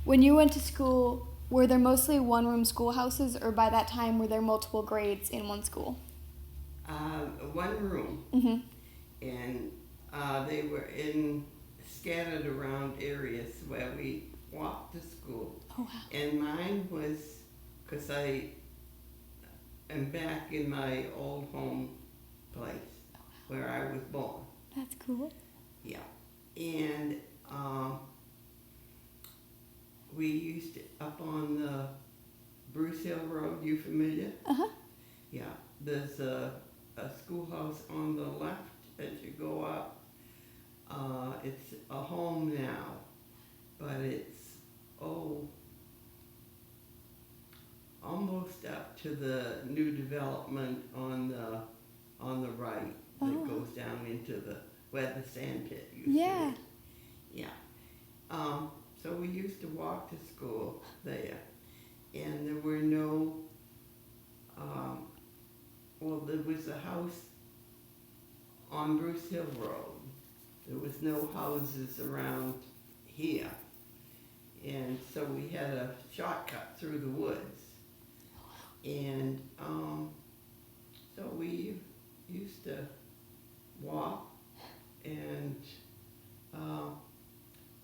When you went to school, were there mostly one-room schoolhouses, or by that time were there multiple grades in one school? One room, Mm-hmm. and they were in scattered around areas where we walked to school. Oh, wow. And mine was, because I am back in my old home place where I was born. That's cool. Yeah. And we used to, up on the Bruce Hill Road, you familiar? Uh-huh. Yeah. There's a schoolhouse on the left as you go up. It's a home now, but it's, almost up to the new development on the right that goes down into where the sand pit used to Yeah. be. Yeah. So we used to walk to school there, and there were no, there was a house on Bruce Hill Road. There was no houses around here, and so we had a shortcut through the woods. And so we used to walk, and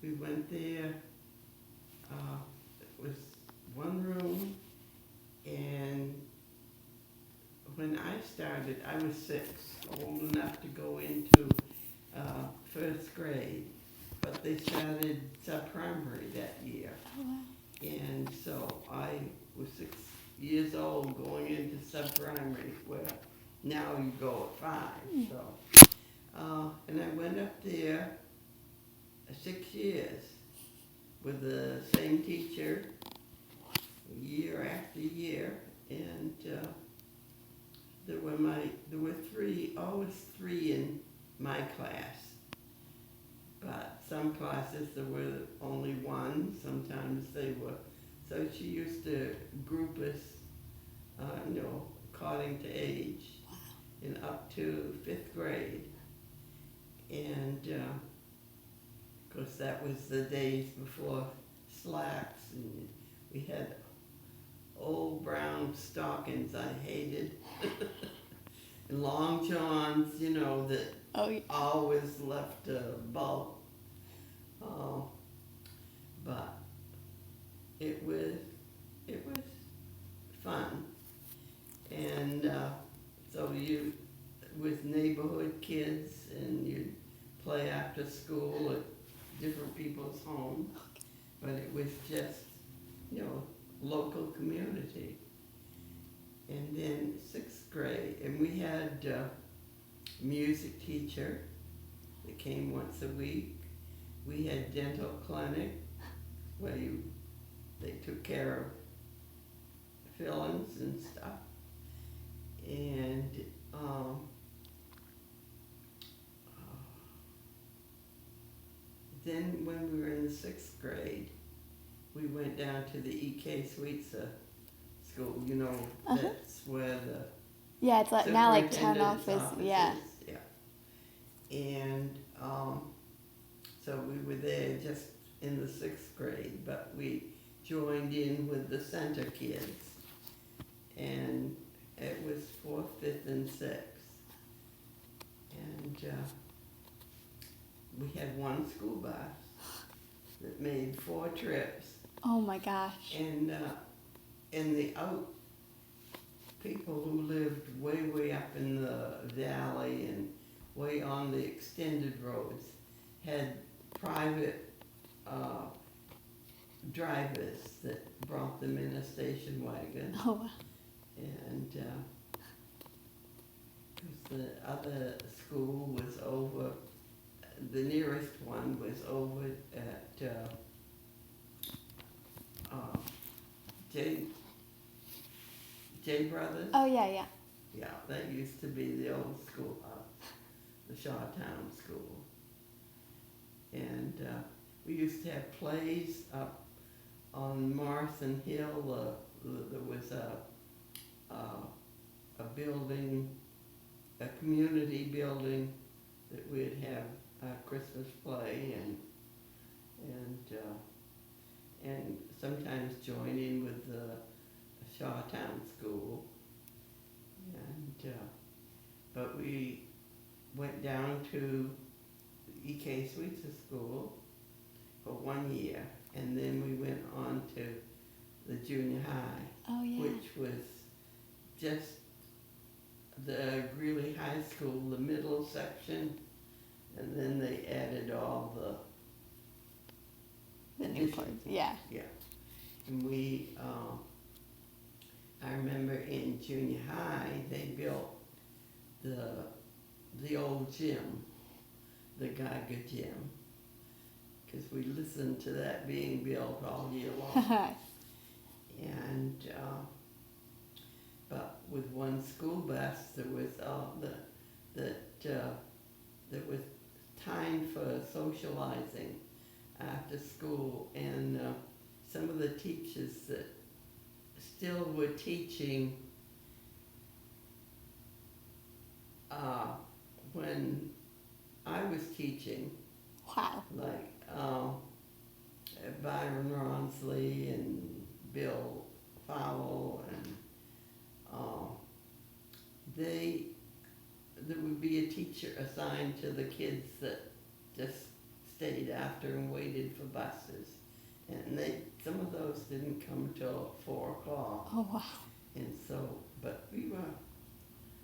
we went there. It was one room, and when I started, I was 6, old enough to go into first grade, but they started sub-primary that year. Oh, wow. And so I was 6 years old going into sub-primary, where now you go at 5. So, and I went up there 6 years with the same teacher, year after year, and there were always three in my class. But some classes there were only one, sometimes they were. So she used to group us, according to age, and up to 5th grade. And of course that was the days before slacks, and we had old brown stockings I hated, and long johns, that always left a bulk. But it was fun, and so you with neighborhood kids, and you'd play after school at different people's homes, but it was just local community. And then 6th grade, and we had a music teacher that came once a week. We had dental clinic where they took care of fillings and stuff. And then when we were in the 6th grade, we went down to the E.K. Sweetser school. That's where the it's like now like town superintendent's office. Yeah. is. Yeah. And so we were there just in the 6th grade, but we joined in with the center kids, and it was 4th, 5th, and 6th. And we had one school bus that made 4 trips. Oh my gosh. And the people who lived way, way up in the valley and way on the extended roads had private drivers that brought them in a station wagon. Oh, wow. And the other school was over, the nearest one was over at J Brothers. Oh, yeah. Yeah, that used to be the old schoolhouse, the Shawtown School. And we used to have plays up on Morrison Hill. There was a building, a community building that we'd have a Christmas play, and sometimes join in with the Shawtown School. And, but we went down to E.K. Sweets' school for 1 year, and then we went on to the junior high, Oh, yeah. which was just the Greely High School, the middle section, and then they added all The new part. Yeah. Yeah. And we, I remember in junior high, they built the old gym, the Geiger gym, because we listened to that being built all year long. And, but with one school bus, there was there was time for socializing after school, and some of the teachers that still were teaching when I was teaching, Wow. like Byron Ronsley and Bill Fowle, and there would be a teacher assigned to the kids that just stayed after and waited for buses, and some of those didn't come till 4 o'clock. Oh, wow. And so, but we were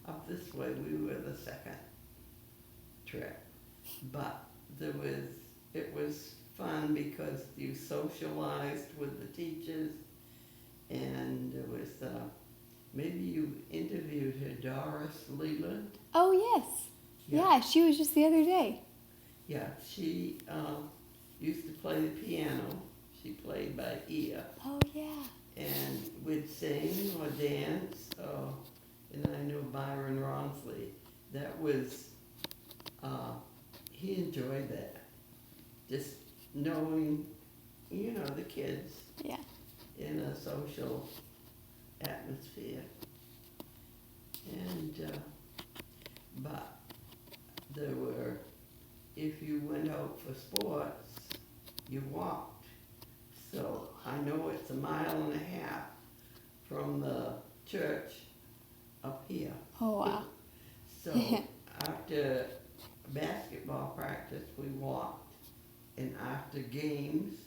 up this way, we were the second trip, but it was fun because you socialized with the teachers, and there was, maybe you interviewed her, Doris Leland. Oh, yes. Yeah, she was just the other day. Yeah, she used to play the piano. She played by ear. Oh, yeah. And would sing or dance. And I know Byron Ronsley. That was, he enjoyed that. Just knowing, the kids. Yeah. In a social atmosphere. And, but there were, if you went out for sports, you walked. So I know it's 1.5 miles from the church up here. Oh, wow. So after basketball practice, we walked. And after games,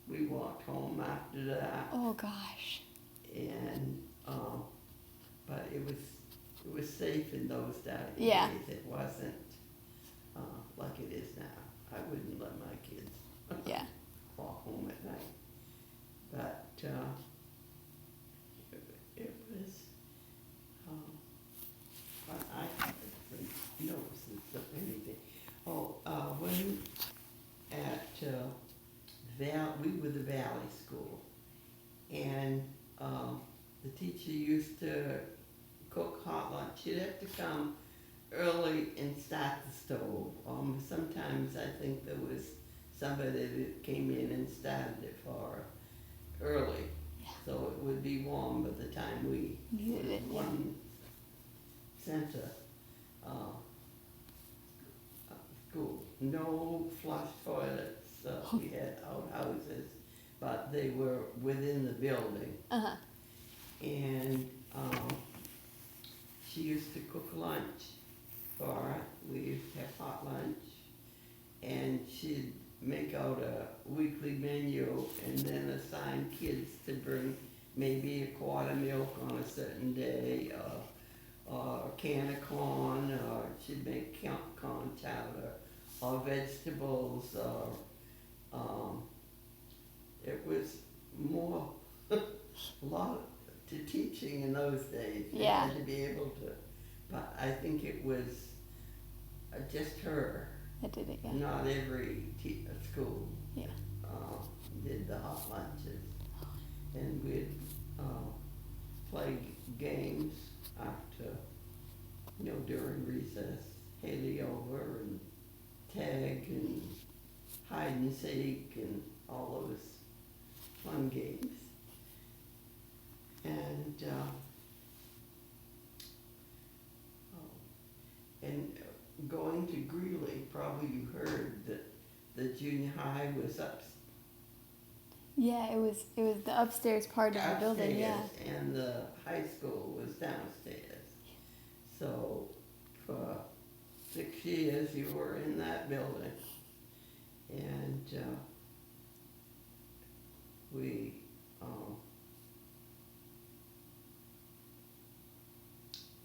we walked home after that. Oh, gosh. And, but it was safe in those days. Yeah. It wasn't like it is now. I wouldn't let my kids Yeah. walk home at night. But it was, I haven't noticed of anything. Oh, when at we were the Valley School, and the teacher used to cook hot lunch. She'd have to come early and start the stove. Sometimes I think there was somebody that came in and started it for her early, so it would be warm by the time we Needed it, yeah. one center school. No flush toilets. We had outhouses, but they were within the building. Uh-huh. And she used to cook lunch for us. We used to have hot lunch, and she'd make out a weekly menu and then assign kids to bring maybe a quart of milk on a certain day, or a can of corn, or she'd make corn chowder, or vegetables, or it was more a lot to teaching in those days. You Yeah. had to be able to, but I think it was just her. That did it, yeah. Not every school Yeah. did the hot lunches, and we'd play games after, during recess, Haley over and tag and hide and seek and all those fun games. And going to Greely, probably you heard that the junior high was up. Yeah, it was the upstairs part of the building. Yeah. Upstairs, and the high school was downstairs. So for 6 years you were in that building. And we,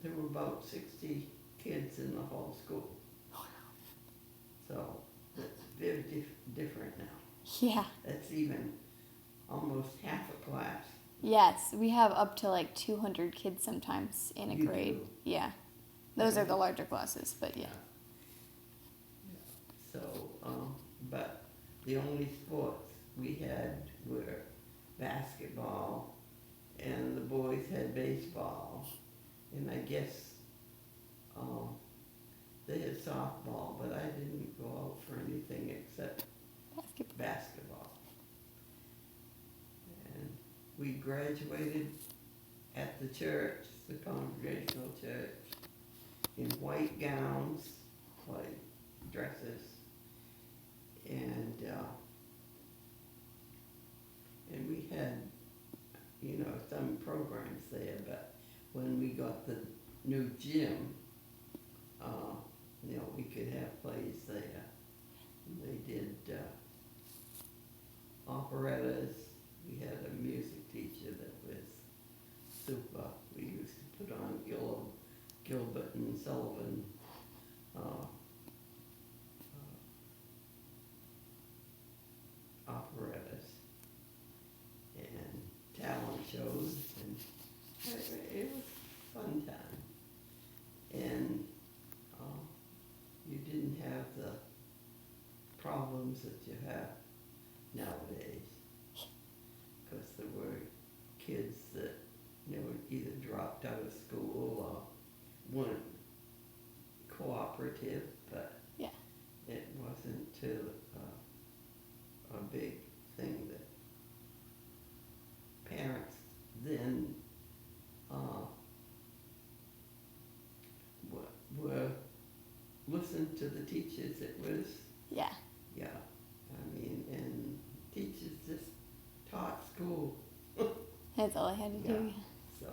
there were about 60 kids in the whole school. So it's very different now. Yeah. That's even almost half a class. Yes, we have up to like 200 kids sometimes in a You grade. do. Yeah. Those are the larger classes, but yeah. So, but the only sports we had were basketball, and the boys had baseball, and I guess they had softball, but I didn't go out for anything except basketball. And we graduated at the church, the Congregational Church, in white gowns, like dresses, and we had, some programs there, but when we got the new gym, we could have plays there. They did operettas. We had a music teacher that was super. We used to put on Gilbert and Sullivan operettas and talent shows, and it was a fun time. And you didn't have the problems that you have nowadays, because there were kids that either dropped out of school or weren't cooperative, but Yeah. it wasn't too a big thing that parents then were listened to the teachers. It was, Yeah. and teachers just taught school. That's all I had to do. So